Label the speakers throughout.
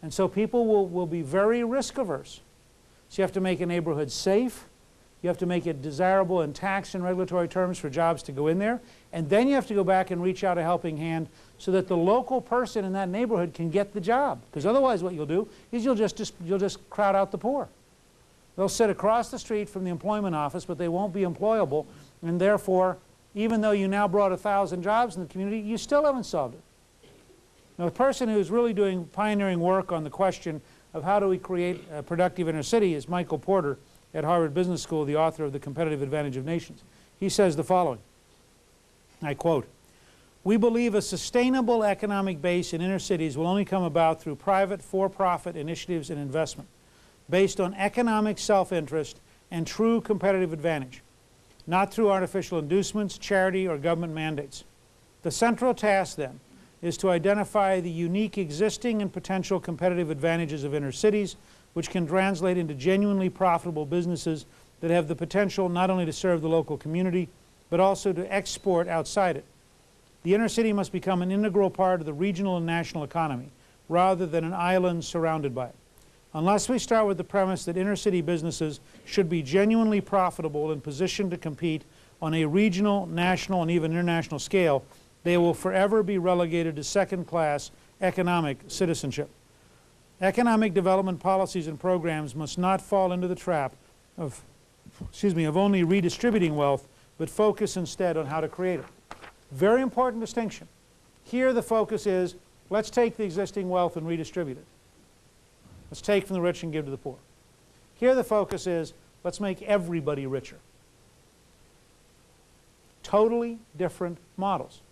Speaker 1: And so people will be very risk averse. So you have to make a neighborhood safe. You have to make it desirable in tax and regulatory terms for jobs to go in there. And then you have to go back and reach out a helping hand so that the local person in that neighborhood can get the job. Because otherwise what you'll do is you'll just crowd out the poor. They'll sit across the street from the employment office, but they won't be employable. And therefore, even though you now brought 1,000 jobs in the community, you still haven't solved it. Now, the person who's really doing pioneering work on the question of how do we create a productive inner city is Michael Porter at Harvard Business School, the author of The Competitive Advantage of Nations. He says the following, I quote, "We believe a sustainable economic base in inner cities will only come about through private, for-profit initiatives and investment based on economic self-interest and true competitive advantage, not through artificial inducements, charity, or government mandates. The central task, then, is to identify the unique existing and potential competitive advantages of inner cities, which can translate into genuinely profitable businesses that have the potential not only to serve the local community, but also to export outside it. The inner city must become an integral part of the regional and national economy, rather than an island surrounded by it. Unless we start with the premise that inner city businesses should be genuinely profitable and positioned to compete on a regional, national, and even international scale, they will forever be relegated to second-class economic citizenship. Economic development policies and programs must not fall into the trap of only redistributing wealth, but focus instead on how to create it." Very important distinction. Here the focus is, let's take the existing wealth and redistribute it. Let's take from the rich and give to the poor. Here the focus is, let's make everybody richer. Totally different models.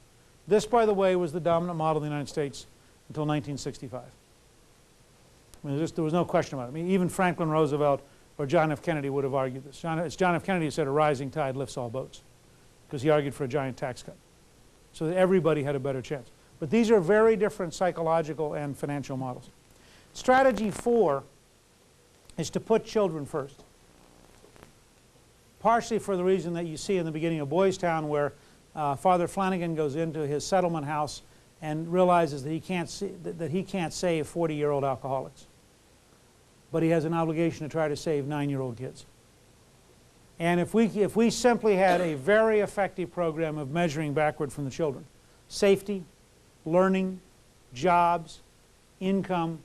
Speaker 1: This, by the way, was the dominant model in the United States until 1965. I mean, there was no question about it. I mean, even Franklin Roosevelt or John F. Kennedy would have argued this. It's John F. Kennedy who said a rising tide lifts all boats, because he argued for a giant tax cut so that everybody had a better chance. But these are very different psychological and financial models. Strategy 4 is to put children first. Partially for the reason that you see in the beginning of Boys Town, where Father Flanagan goes into his settlement house and realizes that he can't save 40-year-old alcoholics. But he has an obligation to try to save 9-year-old kids. And if we simply had a very effective program of measuring backward from the children, safety, learning, jobs, income,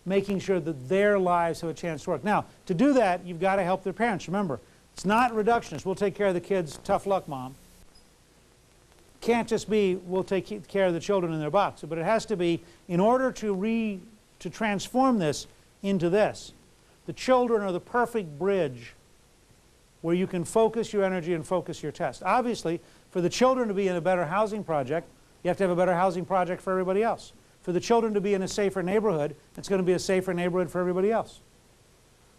Speaker 1: making sure that their lives have a chance to work. Now, to do that, you've got to help their parents. Remember, it's not reductionist. We'll take care of the kids. Tough luck, Mom. Can't just be, we'll take care of the children in their box. But it has to be, in order to transform this into this, the children are the perfect bridge where you can focus your energy and focus your test. Obviously, for the children to be in a better housing project, you have to have a better housing project for everybody else. For the children to be in a safer neighborhood, it's going to be a safer neighborhood for everybody else.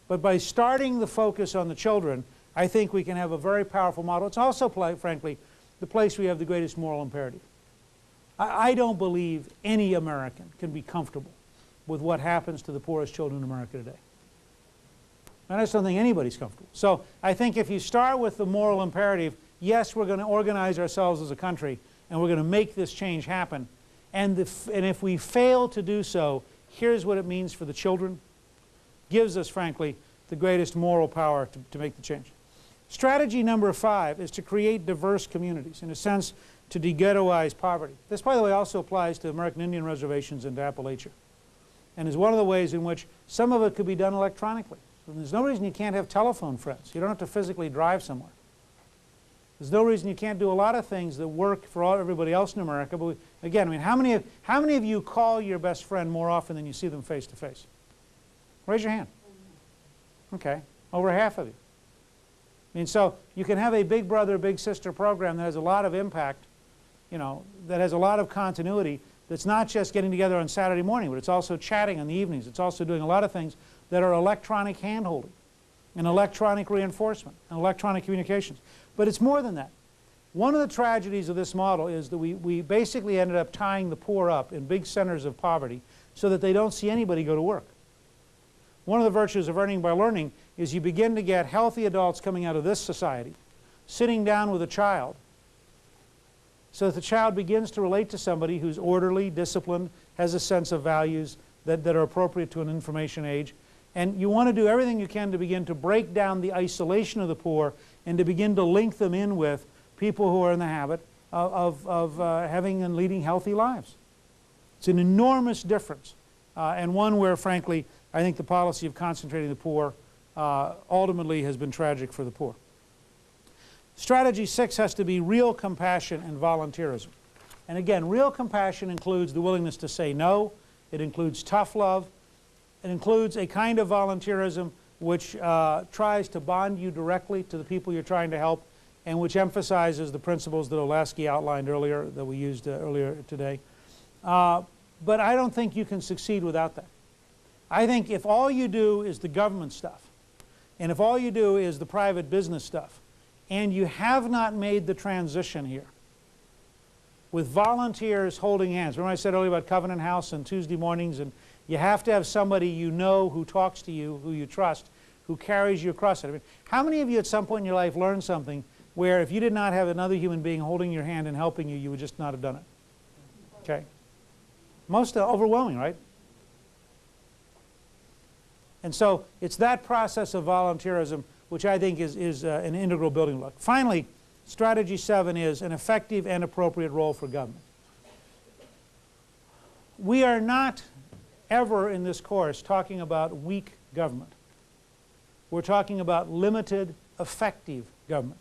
Speaker 1: But by starting the focus on the children, I think we can have a very powerful model. It's also, frankly, the place we have the greatest moral imperative. I don't believe any American can be comfortable with what happens to the poorest children in America today. And I just don't think anybody's comfortable. So I think if you start with the moral imperative, yes, we're going to organize ourselves as a country, and we're going to make this change happen. And if we fail to do so, here's what it means for the children. Gives us, frankly, the greatest moral power to make the change. Strategy number 5 is to create diverse communities, in a sense, to de-ghettoize poverty. This, by the way, also applies to American Indian reservations and to Appalachia, and is one of the ways in which some of it could be done electronically. There's no reason you can't have telephone friends. You don't have to physically drive somewhere. There's no reason you can't do a lot of things that work for everybody else in America. But again, I mean, how many of you call your best friend more often than you see them face to face? Raise your hand. Okay, over half of you. I mean, so you can have a big brother, big sister program that has a lot of impact, you know, that has a lot of continuity, that's not just getting together on Saturday morning, but it's also chatting in the evenings. It's also doing a lot of things that are electronic hand-holding and electronic reinforcement and electronic communications. But it's more than that. One of the tragedies of this model is that we basically ended up tying the poor up in big centers of poverty so that they don't see anybody go to work. One of the virtues of earning by learning is you begin to get healthy adults coming out of this society, sitting down with a child, so that the child begins to relate to somebody who's orderly, disciplined, has a sense of values, that are appropriate to an information age. And you want to do everything you can to begin to break down the isolation of the poor and to begin to link them in with people who are in the habit of having and leading healthy lives. It's an enormous difference, and one where, frankly, I think the policy of concentrating the poor ultimately has been tragic for the poor. Strategy 6 has to be real compassion and volunteerism. And again, real compassion includes the willingness to say no. It includes tough love. It includes a kind of volunteerism which tries to bond you directly to the people you're trying to help, and which emphasizes the principles that Olasky outlined earlier, that we used earlier today. But I don't think you can succeed without that. I think if all you do is the government stuff, and if all you do is the private business stuff, and you have not made the transition here with volunteers holding hands. Remember I said earlier about Covenant House and Tuesday mornings, and you have to have somebody you know who talks to you, who you trust, who carries you across it. I mean, how many of you at some point in your life learned something where if you did not have another human being holding your hand and helping you, you would just not have done it? Okay. Most overwhelming, right? And so it's that process of volunteerism which I think is an integral building block. Finally, strategy 7 is an effective and appropriate role for government. We are not ever in this course talking about weak government. We're talking about limited, effective government.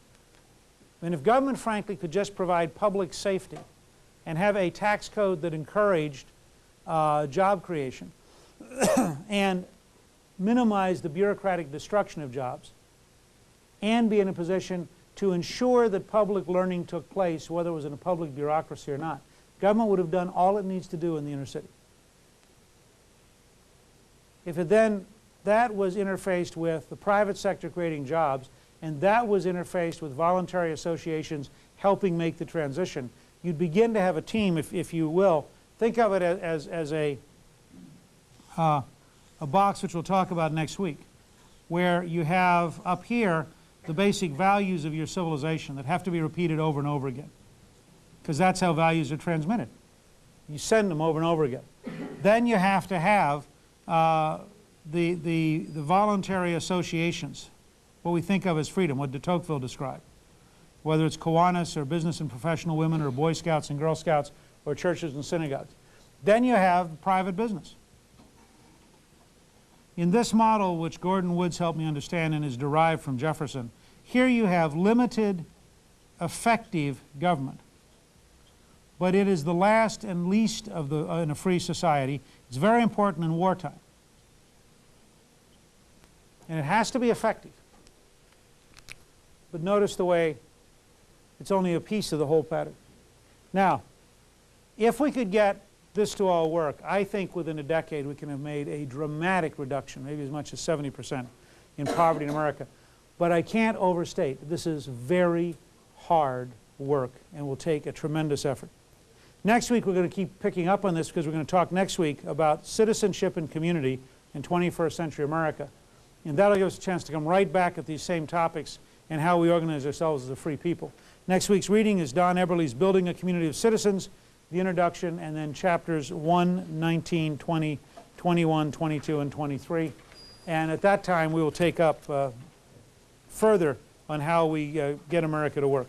Speaker 1: I mean, if government, frankly, could just provide public safety and have a tax code that encouraged job creation and minimize the bureaucratic destruction of jobs, and be in a position to ensure that public learning took place, whether it was in a public bureaucracy or not, government would have done all it needs to do in the inner city. If it then, that was interfaced with the private sector creating jobs, and that was interfaced with voluntary associations helping make the transition, you'd begin to have a team, if you will. Think of it as a box which we'll talk about next week, where you have up here the basic values of your civilization that have to be repeated over and over again, because that's how values are transmitted. You send them over and over again. Then you have to have the voluntary associations, what we think of as freedom, what de Tocqueville described, whether it's Kiwanis or business and professional women or Boy Scouts and Girl Scouts or churches and synagogues. Then you have private business. In this model, which Gordon Woods helped me understand and is derived from Jefferson, here you have limited, effective government. But it is the last and least of the in a free society. It's very important in wartime. And it has to be effective. But notice the way it's only a piece of the whole pattern. Now, if we could get this to all work, I think within a decade we can have made a dramatic reduction, maybe as much as 70%, in poverty in America. But I can't overstate, this is very hard work and will take a tremendous effort. Next week we're going to keep picking up on this, because we're going to talk next week about citizenship and community in 21st century America. And that'll give us a chance to come right back at these same topics and how we organize ourselves as a free people. Next week's reading is Don Eberle's Building a Community of Citizens, the introduction, and then chapters 1, 19, 20, 21, 22, and 23. And at that time we will take up further on how we get America to work.